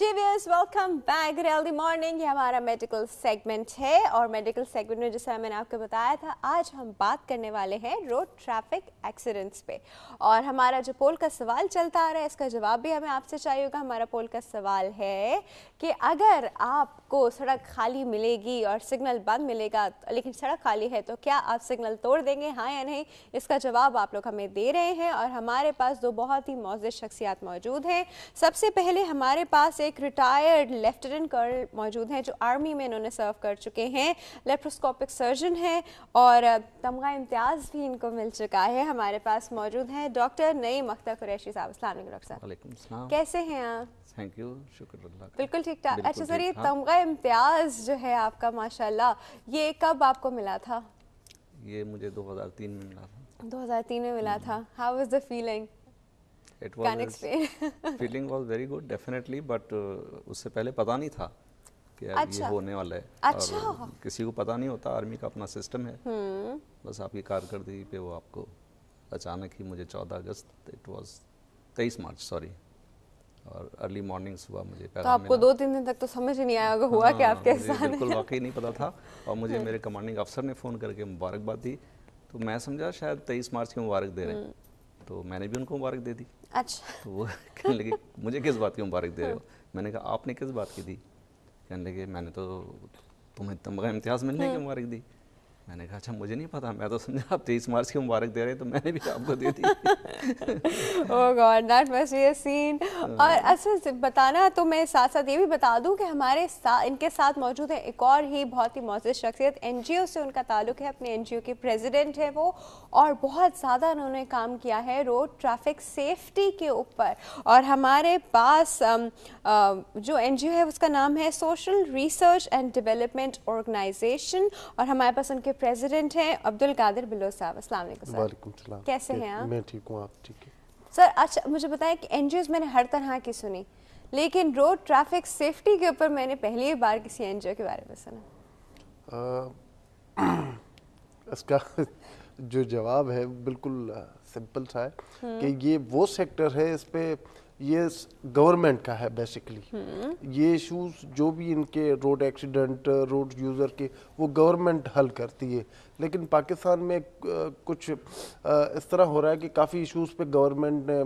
जी viewers, welcome back healthy morning. ये हमारा medical segment है और मेडिकल सेगमेंट में जैसा मैंने आपको बताया था, आज हम बात करने वाले हैं रोड ट्रैफिक एक्सीडेंट्स पे। और हमारा जो पोल का सवाल चलता आ रहा है, इसका जवाब भी हमें आपसे चाहिए होगा। हमारा पोल का सवाल है कि अगर आपको सड़क खाली मिलेगी और सिग्नल बंद मिलेगा, लेकिन सड़क खाली है, तो क्या आप सिग्नल तोड़ देंगे, हाँ या नहीं? इसका जवाब आप लोग हमें दे रहे हैं और हमारे पास दो बहुत ही मौजूद शख्सियात मौजूद हैं। सबसे पहले हमारे पास एक रिटायर्ड लेफ्टिनेंट कर्नल मौजूद हैं जो आर्मी में इन्होंने सर्व कर चुके हैं, लेप्रोस्कोपिक सर्जन हैं और तमगा इम्तियाज़ भी इनको मिल चुका है। हमारे पास मौजूद हैं डॉक्टर नईम अख्तर कुरैशी साहब। अस्सलाम वालेकुम डॉक्टर साहब। वालेकुम सलाम। कैसे हैं आप? थैंक यू, शुक्र अल्लाह का। बिल्कुल ठीक ठाक। अच्छा सर, ये तमगा इम्तियाज़ जो है आपका, माशाल्लाह, ये कब आपको मिला था? ये मुझे 2003 में मिला था। 2003 में मिला था। How was the feeling? It was feeling was very good definitely, but उससे पहले पता नहीं था कि ये होने वाला है। अच्छा। और किसी को पता नहीं होता, आर्मी का अपना सिस्टम है। बस आपकी कारकर्दगी पे वो आपको अचानक ही, मुझे 14 अगस्त, इट वाज 23 मार्च सॉरी, और अर्ली मॉर्निंग सुबह मुझे पैगाम तो आपको 2-3 दिन तक तो समझ ही नहीं आया होगा हुआ कि आपके साथ। बिल्कुल वाकई नहीं पता था। और मुझे मेरे कमांडिंग अफसर ने फ़ोन करके मुबारकबाद दी, तो मैं समझा शायद 23 मार्च की मुबारक दे रहे हैं, तो मैंने भी उनको मुबारक दे दी। अच्छा। तो वो कहने लगे मुझे किस बात की मुबारक दे रहे हो? मैंने कहा आपने किस बात की दी? कहने लगे मैंने तो तुम्हें तमगा इम्तियाज़ मिलने की मुबारक दी। मैंने कहा अच्छा, मुझे नहीं पता, मैं तो समझा आप 23 मार्च की मुबारक दे रहे हैं, तो मैंने भी आपको दे दी। Oh God, that must be a scene. और अच्छा बताना, तो मैं साथ साथ ये भी बता दूं कि हमारे साथ इनके साथ मौजूद है एक और ही बहुत ही मौजूद शख्सियत। एनजीओ से उनका ताल्लुक है, अपने एनजीओ के प्रेसिडेंट है वो, और बहुत ज़्यादा उन्होंने काम किया है रोड ट्रैफिक सेफ्टी के ऊपर। और हमारे पास जो एनजीओ है उसका नाम है social research and development organisation, और हमारे पास उनके प्रेसिडेंट हैं अब्दुल कादिर बिलोच साहब। अस्सलाम वालेकुम सर। वालेकुम सलाम। कैसे हैं आप? मैं ठीक हूँ, आप ठीक है? सर अच्छा मुझे बताएं कि एनजीओज मैंने हर तरह की सुनी, लेकिन रोड ट्रैफिक सेफ्टी के ऊपर मैंने पहली बार किसी एनजीओ के बारे में सुना। इसका जो जवाब है बिल्कुल सिंपल सा है कि ये वो सेक्टर है, इस पे ये गवर्नमेंट का है बेसिकली। ये इश्यूज जो भी इनके रोड एक्सीडेंट, रोड यूज़र के, वो गवर्नमेंट हल करती है। लेकिन पाकिस्तान में कुछ इस तरह हो रहा है कि काफ़ी इश्यूज पे गवर्नमेंट ने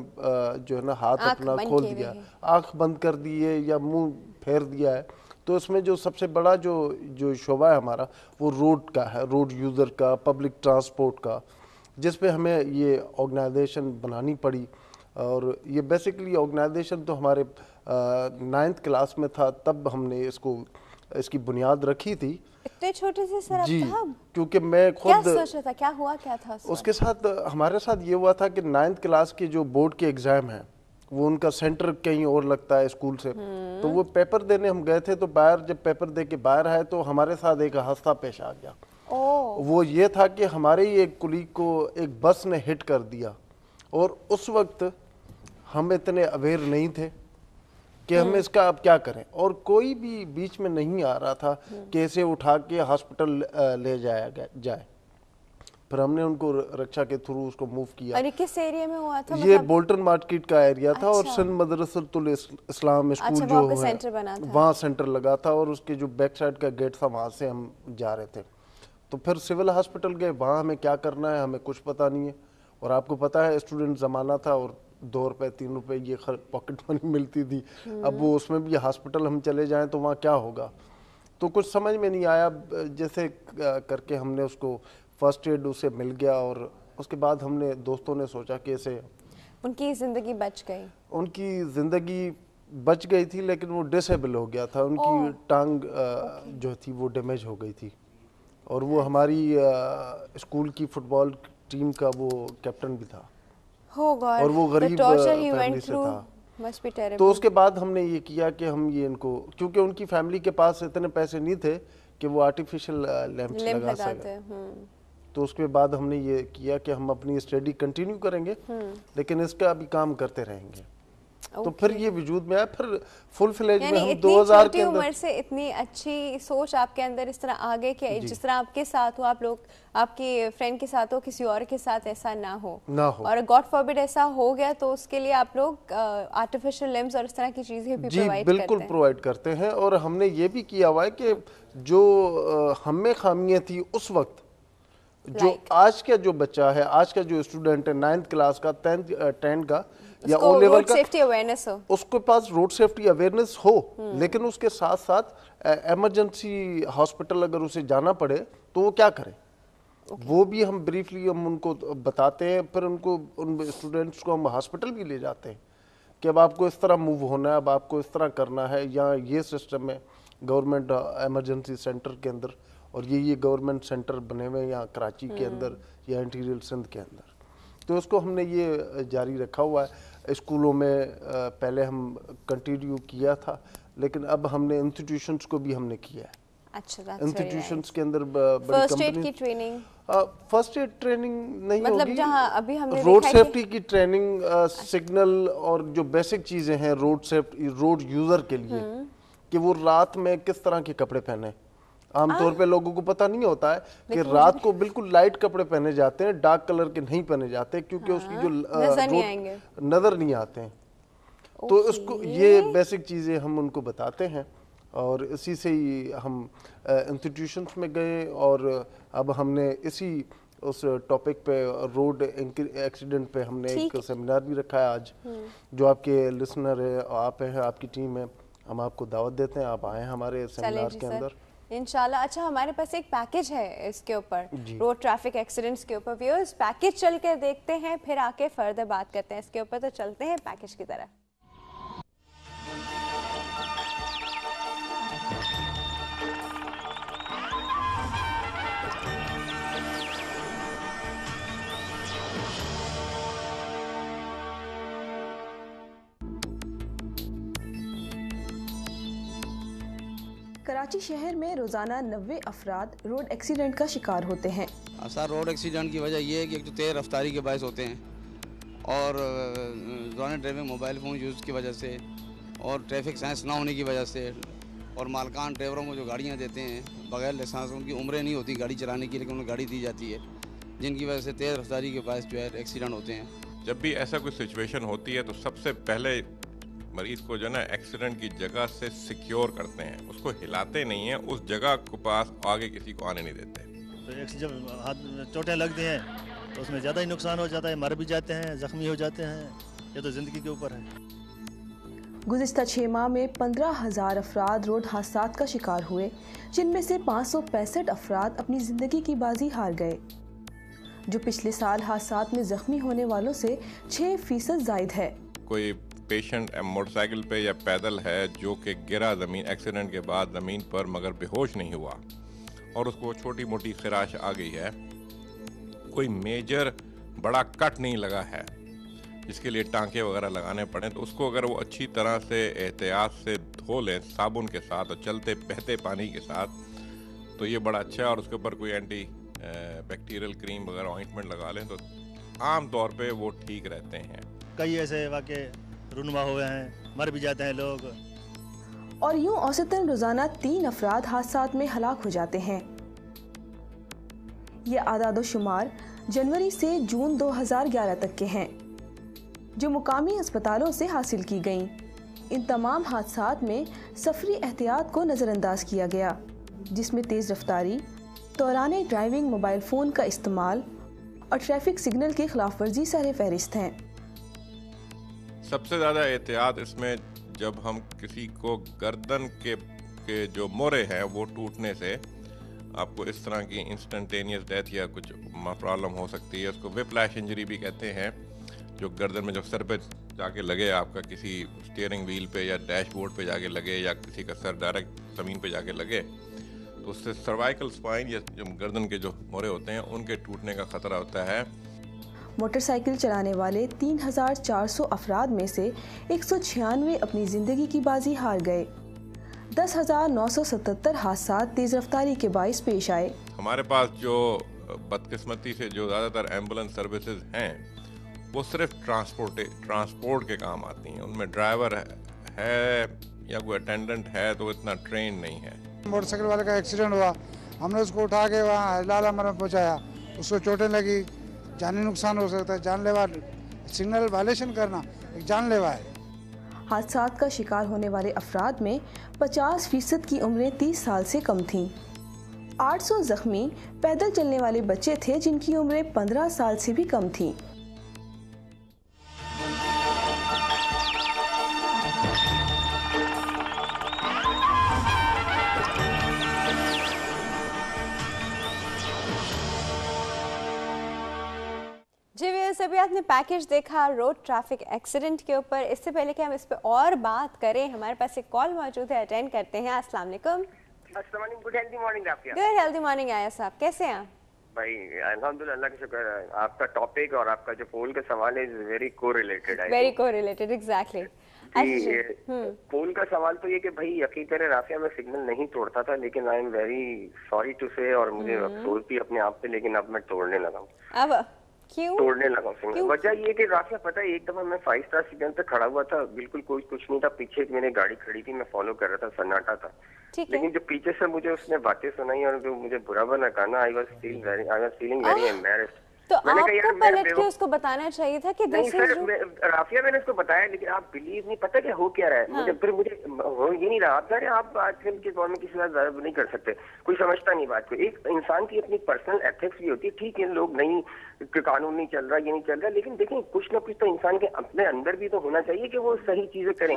जो है ना हाथ अपना खोल दिया, आँख बंद कर दी है या मुंह फेर दिया है। तो इसमें जो सबसे बड़ा जो शोबा है हमारा, वो रोड का है, रोड यूज़र का, पब्लिक ट्रांसपोर्ट का, जिस पे हमें ये ऑर्गेनाइजेशन बनानी पड़ी। और ये बेसिकली ऑर्गेनाइजेशन तो हमारे 9th क्लास में था, तब हमने इसकी बुनियाद रखी थी। इतने छोटे से सर जी, साहब? क्योंकि मैं खुद क्या सोच रहा था, क्या हुआ, क्या था उसके साथ? हमारे साथ ये हुआ था कि 9th क्लास के जो बोर्ड के एग्ज़ाम हैं, वो उनका सेंटर कहीं और लगता है स्कूल से। तो वो पेपर देने हम गए थे, तो बाहर जब पेपर दे के बाहर आए तो हमारे साथ एक हादसा पेश आ गया। वो ये था कि हमारे ही एक कुलीग को एक बस ने हिट कर दिया, और उस वक्त हम इतने अवेयर नहीं थे कि हम इसका अब क्या करें, और कोई भी बीच में नहीं आ रहा था कि इसे उठा के हॉस्पिटल ले जाया जाए। फिर हमने उनको रक्षा के थ्रू उसको मूव किया। और किस एरिया में हुआ था? ये बोल्टन मार्केट का एरिया था। और सिंध मदरसतुल इस्लाम स्कूल जो है वहाँ सेंटर लगा था, और उसके जो बैक साइड का गेट था वहाँ से हम जा रहे थे। तो फिर सिविल हॉस्पिटल गए, वहाँ हमें क्या करना है हमें कुछ पता नहीं है। और आपको पता है स्टूडेंट ज़माना था, और 2 रुपए 3 रुपए ये पॉकेट मनी मिलती थी। अब वो उसमें भी हॉस्पिटल हम चले जाएं तो वहाँ क्या होगा, तो कुछ समझ में नहीं आया। जैसे करके हमने उसको फर्स्ट एड उसे मिल गया, और उसके बाद हमने दोस्तों ने सोचा कि इसे, उनकी ज़िंदगी बच गई। उनकी ज़िंदगी बच गई थी, लेकिन वो डिसेबल हो गया था। उनकी टांग जो थी वो डैमेज हो गई थी, और वो हमारी स्कूल की फुटबॉल टीम का वो कैप्टन भी था, और वो गरीब फैमिली से था। तो उसके बाद हमने ये किया कि हम ये इनको, क्योंकि उनकी फैमिली के पास इतने पैसे नहीं थे कि वो आर्टिफिशियल लैंप्स लगा सके, तो उसके बाद हमने ये किया कि हम अपनी स्टडी कंटिन्यू करेंगे, लेकिन इसका अभी काम करते रहेंगे। तो फिर ये वजूद में आया, फिर फुल फ्लेज में हम इतनी 2000 छोटी के उम्र अंदर। से इतनी अच्छी सोच आपके अंदर इस तरह आ गई कि जिस तरह आपके साथ हो, आप लोग आपके फ्रेंड के साथ हो, किसी और के साथ ऐसा ना हो, और गॉड फॉरबिड ऐसा हो गया तो उसके लिए आप लोग आर्टिफिशियल लिम्स और इस तरह की चीजें भी प्रोवाइड बिल्कुल करते हैं। प्रोवाइड करते हैं। और हमने ये भी किया हुआ है कि जो हमें खामियां थी उस वक्त, जो आज का जो बच्चा है, आज का जो स्टूडेंट है 9th क्लास का, 10th का या ओ लेवल का, सेफ्टी अवेयरनेस हो, उसके पास रोड सेफ्टी अवेयरनेस हो, लेकिन उसके साथ साथ इमरजेंसी हॉस्पिटल अगर उसे जाना पड़े तो वो क्या करे, वो भी हम ब्रीफली हम उनको बताते हैं। फिर उनको, उन स्टूडेंट्स को हम हॉस्पिटल भी ले जाते हैं कि अब आपको इस तरह मूव होना है, अब आपको इस तरह करना है, या ये सिस्टम है गवर्नमेंट इमरजेंसी सेंटर के अंदर, और ये गवर्नमेंट सेंटर बने हुए हैं यहाँ कराची के अंदर या इंटीरियर सिंध के अंदर। तो उसको हमने ये जारी रखा हुआ है। स्कूलों में पहले हम कंटिन्यू किया था, लेकिन अब हमने इंस्टीट्यूशंस को भी हमने किया है। अच्छा, इंस्टीट्यूशंस के अंदर फर्स्ट एड की ट्रेनिंग, फर्स्ट एड ट्रेनिंग नहीं मतलब होगी, जहाँ अभी हमने रोड सेफ्टी की ट्रेनिंग, सिग्नल और जो बेसिक चीजें हैं रोड सेफ्टी, रोड यूजर के लिए, कि वो रात में किस तरह के कपड़े पहने। आमतौर पे लोगों को पता नहीं होता है कि रात को बिल्कुल लाइट कपड़े पहने जाते हैं, डार्क कलर के नहीं पहने जाते, क्योंकि उसकी जो नजर नहीं आते हैं। तो उसको ये बेसिक चीजें हम उनको बताते हैं, और इसी से ही हम इंस्टीट्यूशंस में गए, और अब हमने इसी उस टॉपिक पे, रोड एक्सीडेंट पे, हमने एक सेमिनार भी रखा है आज। जो आपके लिसनर है, आप हैं, आपकी टीम है, हम आपको दावत देते हैं, आप आए हमारे सेमिनार के अंदर इंशाल्लाह। अच्छा, हमारे पास एक पैकेज है इसके ऊपर, रोड ट्रैफिक एक्सीडेंट्स के ऊपर। व्यूअर्स, पैकेज चल के देखते हैं, फिर आके फर्दर बात करते हैं इसके ऊपर। तो चलते हैं पैकेज की तरफ। कराची शहर में रोज़ाना 90 अफराद रोड एक्सीडेंट का शिकार होते हैं। सर, रोड एक्सीडेंट की वजह यह है कि एक तो तेज़ रफ्तारी के बायस होते हैं, और driving driving mobile phone use की वजह से, और ट्रैफिक साइंस ना होने की वजह से, और मालकान ड्राइवरों को जो गाड़ियाँ देते हैं बगैर लाइसेंस, उनकी उम्रें नहीं होती गाड़ी चलाने की, लेकिन उन्हें गाड़ी दी जाती है, जिनकी वजह से तेज़ रफ्तारी के बायस जो है एक्सीडेंट होते हैं। जब भी ऐसा कोई सिचुएशन होती है तो सबसे पहले मरीज़ को जो है ना एक्सीडेंट की जगह से सिक्योर करते हैं, उसको हिलाते नहीं हैं, उस जगह के पास आगे किसी को आने नहीं देते। तो जब हाथ चोटें लगती हैं तो उसमें ज़्यादा ही नुकसान हो जाता है, मर भी जाते हैं, ज़ख्मी हो जाते हैं, ये तो ज़िंदगी के ऊपर है। गुज़िश्ता 6 माह में 15,000 अफराद रोड हादसात का शिकार हुए, जिनमें से 565 अफराद अपनी ज़िंदगी की बाजी हार गए, जो पिछले साल हादसात में ज़ख्मी होने वालों से 6% ज़ायद है। कोई पेशेंट मोटरसाइकिल पे या पैदल है जो कि गिरा ज़मीन, एक्सीडेंट के बाद ज़मीन पर, मगर बेहोश नहीं हुआ और उसको छोटी मोटी खराश आ गई है, कोई मेजर बड़ा कट नहीं लगा है जिसके लिए टांके वगैरह लगाने पड़े, तो उसको अगर वो अच्छी तरह से एहतियात से धो लें साबुन के साथ और चलते बहते पानी के साथ, तो ये बड़ा अच्छा है। और उसके ऊपर कोई एंटी बैक्टीरियल क्रीम वगैरह ऑइंटमेंट लगा लें तो आम तौर पे वो ठीक रहते हैं। कई ऐसे वाक़े रुनमा हुए हैं, मर भी जाते हैं लोग। और यूं औसतन रोज़ाना 3 अफराद हादसात में हलाक हो जाते हैं। ये आदाद शुमार जनवरी से जून 2011 तक के हैं, जो मुकामी अस्पतालों से हासिल की गईं। इन तमाम हादसात में सफरी एहतियात को नज़रअंदाज किया गया, जिसमें तेज़ रफ्तारी, दौरान ड्राइविंग मोबाइल फ़ोन का इस्तेमाल और ट्रैफिक सिग्नल की खिलाफ वर्जी सर फहरिस्त हैं। सबसे ज़्यादा एहतियात इसमें जब हम किसी को गर्दन के जो मोरे हैं वो टूटने से आपको इस तरह की इंस्टेंटेनियस डेथ या कुछ प्रॉब्लम हो सकती है, उसको विप्लैश इंजरी भी कहते हैं, जो गर्दन में जब सर पे जाके लगे, आपका किसी स्टीयरिंग व्हील पे या डैशबोर्ड पे जाके लगे, या किसी का सर डायरेक्ट ज़मीन पे जाके लगे, तो उससे सर्वाइकल स्पाइन या जो गर्दन के जो मोरे होते हैं उनके टूटने का ख़तरा होता है। मोटरसाइकिल चलाने वाले 3,400 अफराद में से 196 अपनी ज़िंदगी की बाजी हार गए। 10,977 हादसात तेज़ रफ्तारी के बाइस पेश आए। हमारे पास जो बदकिस्मती से जो ज़्यादातर एम्बुलेंस सर्विसेज हैं वो सिर्फ ट्रांसपोर्ट के काम आती हैं। उनमें ड्राइवर है या कोई अटेंडेंट है तो इतना ट्रेन नहीं है। मोटरसाइकिल वाले का एक्सीडेंट हुआ, हमने उसको उठा के वहाँ लाल अमर में पहुँचाया, उसको चोटें लगी, जानी नुकसान हो सकता है, जानलेवा सिग्नल वायलेशन करना एक जानलेवा है। हादसात का शिकार होने वाले अफराद में 50% की उम्रें 30 साल से कम थीं। 800 जख्मी पैदल चलने वाले बच्चे थे जिनकी उम्रें 15 साल से भी कम थीं। जी व्यूअर्स, अभी आपने पैकेज देखा रोड ट्रैफिक एक्सीडेंट के ऊपर। इससे पहले कि हम इस पे और बात करें, हमारे पास एक कॉल मौजूद है, अटेंड करते हैं। अस्सलाम वालेकुम। गुड हेल्दी मॉर्निंग आपकी। गुड हेल्दी मॉर्निंग आया साहब, कैसे हैं भाई? अल्हम्दुलिल्लाह, अल्लाह का शुक्र है। आपका टॉपिक और आपका जो पोल का सवाल है वेरी कोरिलेटेड है। Very correlated, exactly. पोल का सवाल तो ये कि भाई यकीन करें राफिया में सिग्नल नहीं तोड़ता था, लेकिन I am very sorry to say, और मुझे अफसोस भी अपने आप पे, लेकिन अब मैं तोड़ने लगा हूँ। अब क्यों तोड़ने लगा सिग्नल? वजह ये कि राफिया पता है, एक दफा मैं 5 स्टार सिग्नल पे खड़ा हुआ था, बिल्कुल कोई कुछ नहीं था, पीछे मेरी गाड़ी खड़ी थी, मैं फॉलो कर रहा था, सन्नाटा था। लेकिन जो पीछे से मुझे उसने बातें सुनाई और जो मुझे बुरा भला कहा ना, I was feeling very embarrassed. तो आपको पलट के उसको बताना चाहिए था कि नहीं सर, राफिया मैंने उसको बताया, लेकिन आप बिलीव नहीं, पता क्या हो क्या रहा है। मुझे हो ये नहीं रहा। आप आजकल के दौर में किसी का ज़्यादा नहीं कर सकते, कोई समझता नहीं बात को। एक इंसान की अपनी पर्सनल एथिक्स भी होती है। ठीक है, लोग नहीं, कानून नहीं चल रहा, ये नहीं चल रहा, लेकिन देखें कुछ ना कुछ तो इंसान के अपने अंदर भी तो होना चाहिए कि वो सही चीजें करें।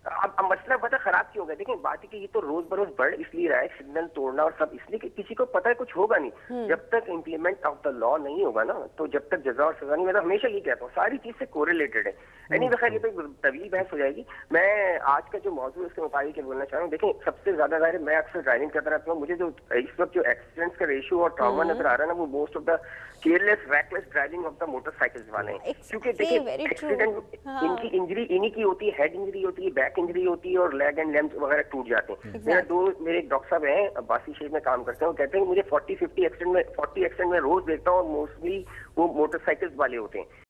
अब मसला पता खराब क्यों हो गया? देखें बात है कि ये तो रोज बरोज बढ़ इसलिए रहा है, सिग्नल तोड़ना और सब, इसलिए कि किसी को पता है कुछ होगा नहीं। जब तक इम्प्लीमेंट ऑफ द लॉ नहीं होगा ना, तो जब तक जजा और सजा नहीं, मैं तो हमेशा ये कहता हूँ, सारी चीज से कोरिलेटेड है। खैर ये तो तवील बहस हो जाएगी। मैं आज का जो मौजूद है उसके मुताबिक बोलना चाह रहा हूँ। देखें सबसे ज्यादा मैं अक्सर ड्राइविंग करता रहता हूँ, मुझे जो इस वक्त जो एक्सीडेंट्स का रेशियो और ट्रॉमा नजर आ रहा है ना, वो most of the careless reckless driving of the motorcycles वाले हैं। क्योंकि देखिए एक्सीडेंट इनकी इंजरी इन्हीं की होती है, हेड इंजरी होती है, बैक इंजरी होती है, और लेग एंड लिम्स वगैरह टूट जाते हैं। मेरे एक डॉक्टर साहब हैं, अब्बासी शेख में काम करते हैं, वो कहते हैं कि मुझे 40 एक्सीडेंट में रोज देखता हूँ, और मोस्टली वो मोटरसाइकिल्स वाले होते हैं।